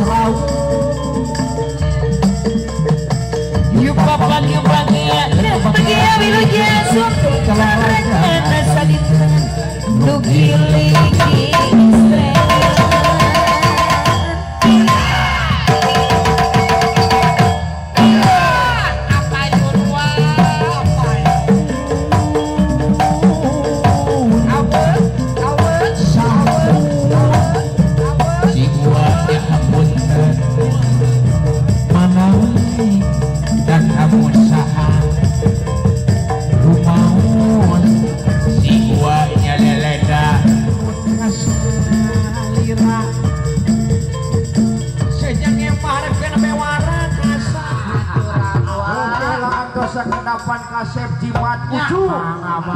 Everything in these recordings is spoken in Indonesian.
serau yuk bapak yuk bagia bagia bilunya suatu kelaranya salit nugiling kedapan kasep jimat kucu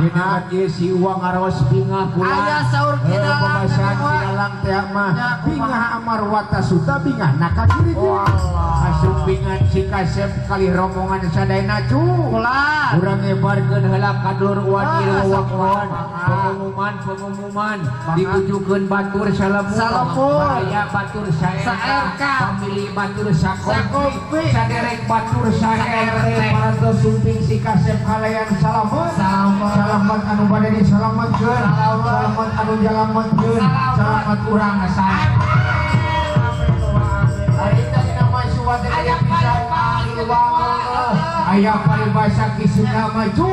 dina ge si uang ngaros bingah kula aya saur kita pembahasan dalang teh mah bingah amar wata suta bingah naka kiri asup bingan si kasep kali rombongan sadayana cu kula urang ngebarkeun heula kadur uan ieu wewakon pengumuman ditujukeun batur salamun aya batur saerka pamili batur sakopi saderek batur saere parantos sumping si kasep kalayan salamat anu bade disalamatkeun salamat anu jalamatkeun salamat urang asan aya paribasa kisuna maju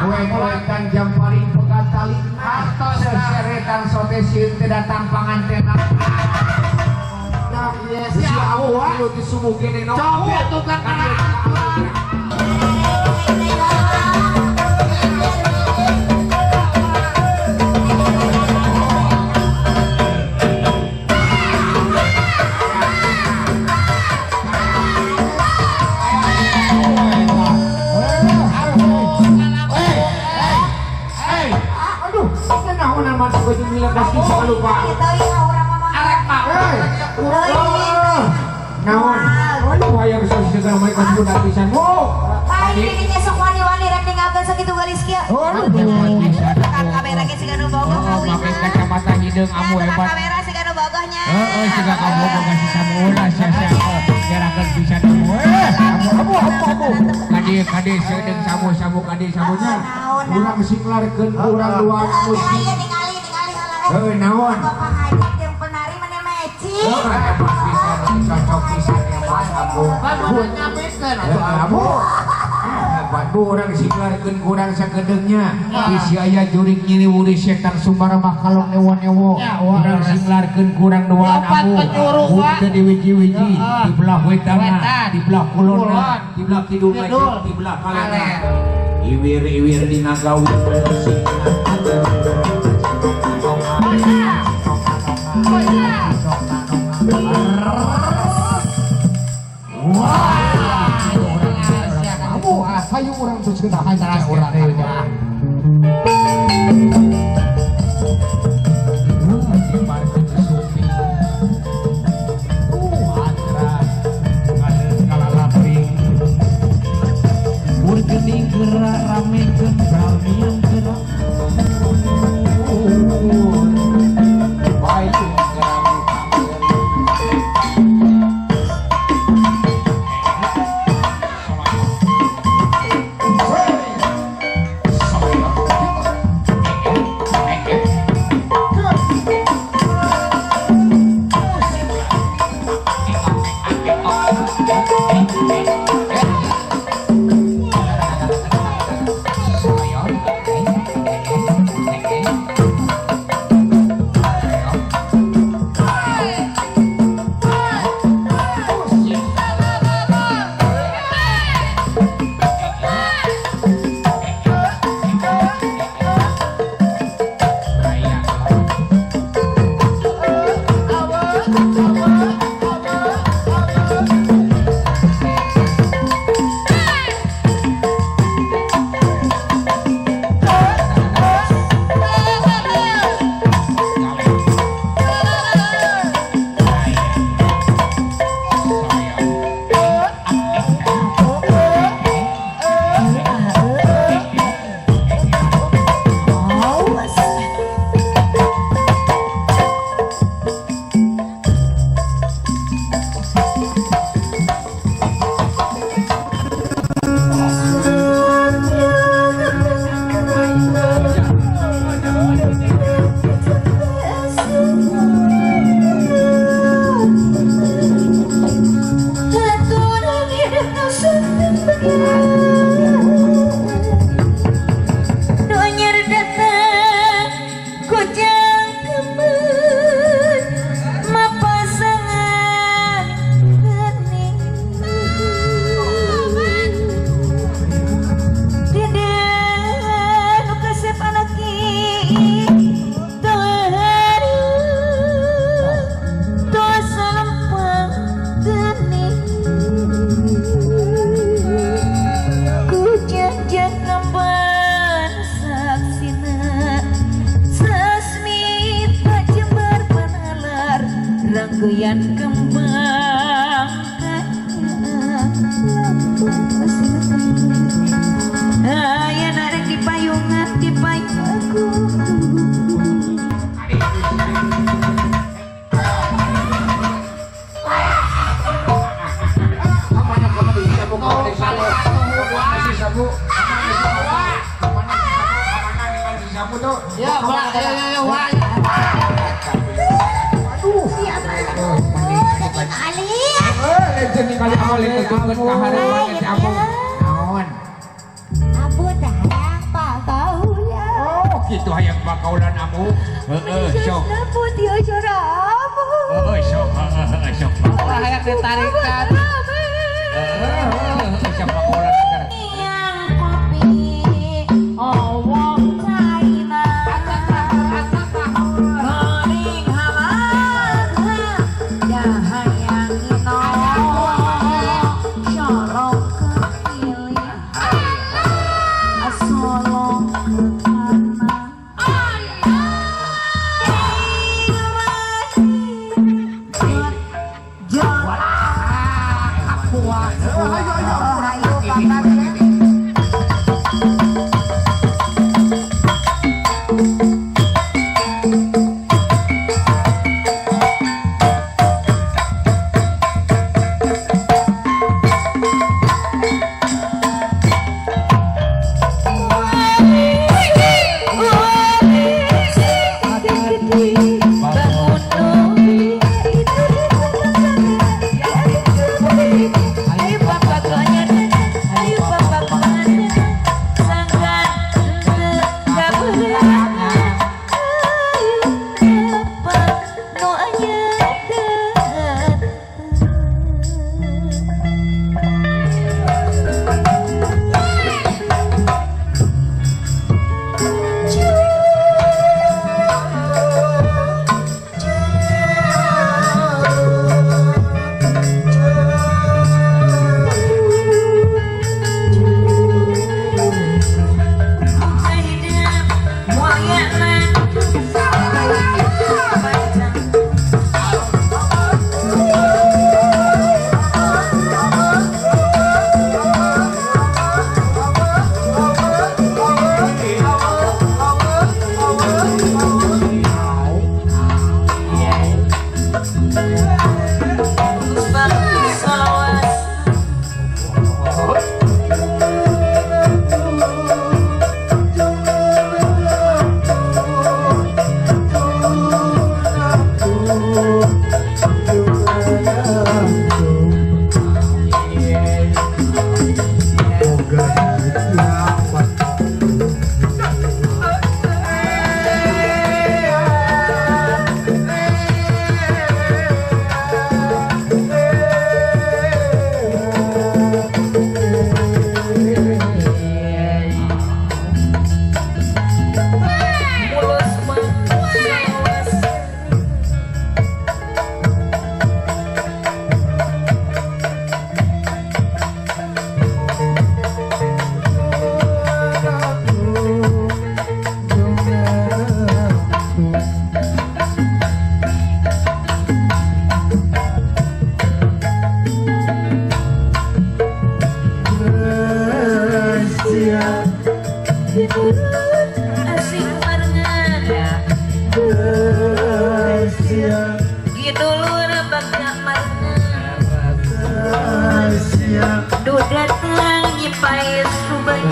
wewetan jam paling pegatali seseretan sote sieun teh datang pangantenna si awak nu disumukeun no coba tukang naon wayang segala macam sudah pisan mo tadi ini sok wani-wani rek ninggalkeun sakitu garis kieu kan kamera ge siga nu bogoh make kacamata hideung amu hebat kamera siga nu bogohnya heeh siga kamu boga si samulah sia-sia gerakan pisan amu kade seudeng samu kade samunya urang singlarkeun urang luar musik ningali heuh naon bapak hajat jeung penari mane meci cocok pisan hebat amu buat nyamekeun amu hebat urang singlarkeun kurang sakedeungnya bisi aya jurik nyiri wuri setan sumbara makalong newo-newo urang singlarkeun kurang doaan amu teu diwiji-wiji di belah wetanna di belah kulonna di belah kidul di belah kalena iwir-iwir dina gawi hayu orang tuh sudah hanya orang bergening gerak rame gerak yang gerak baik rangkaian kembang aya narek di payungan di payungku Ya, legend kali awal itu tuntut kaharian si Abu. Naon? Abu tayang pakaulan. Oh, gitu hayang bakaulan Abu. Heeh, sok. Putih acara Abu. Heeh, sok. Sok. hayang ditarikan Sok bakaulan sekarang. Yang kopi, owong China. Goring halang, dahayang ino. Corong kepilih, asolong ke kanan. asik barengan gitu lur bagak barengan du datang nyipai subang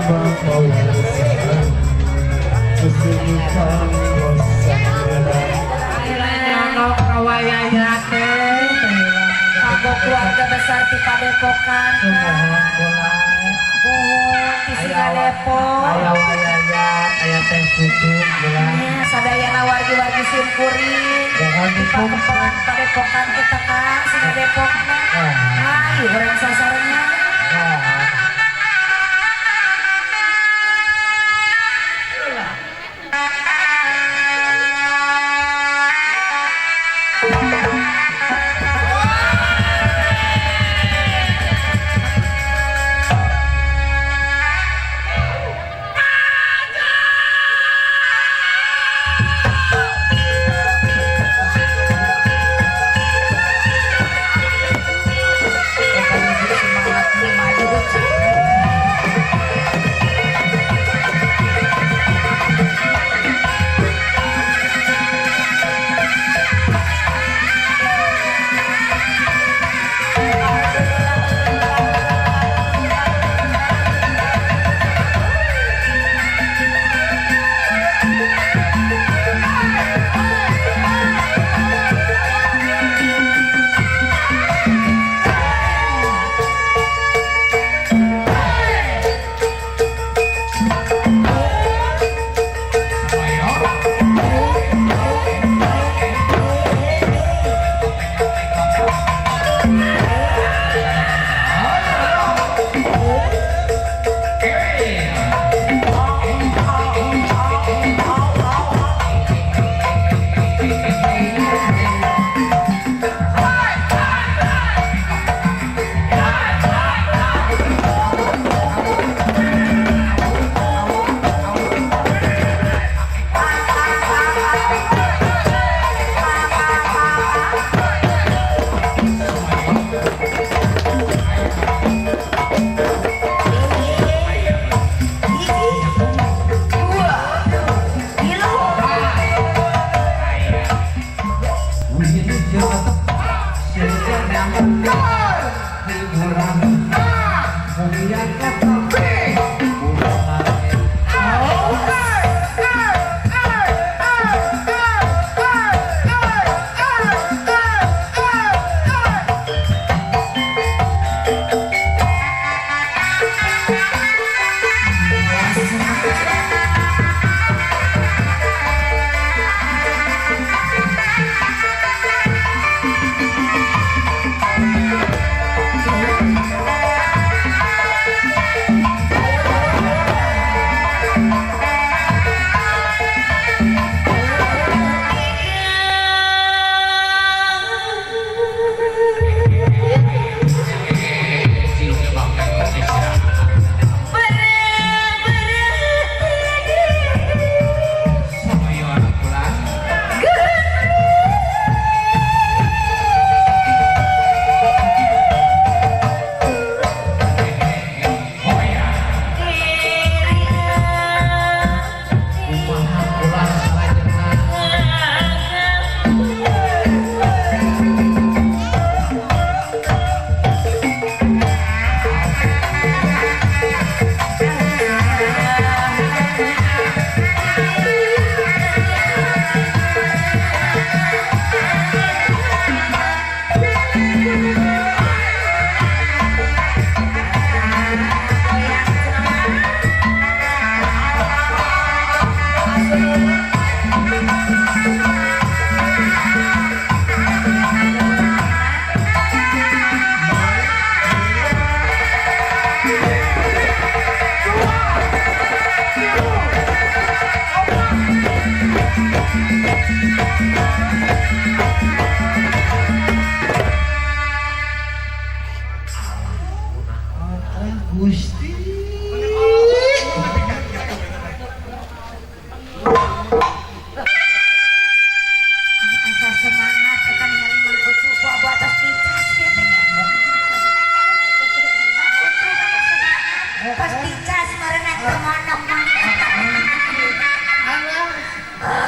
Kanggo keluarga besar di Padepokan. Di Depok. Aya teh pupuk ya. Sadayana wargi-wargi simkuring. Di Padepokan kita Kang, Sina Depok. Ayo orang sasarannya.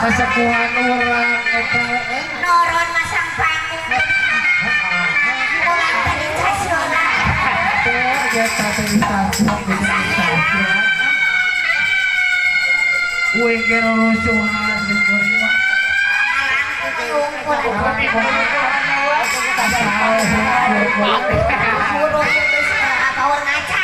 Kasakuhan orang eta Noron masang panggung. Ulang tadi cas dolar. ya tadi stasiun kue kira rusuhan di kurima. Atau ngaca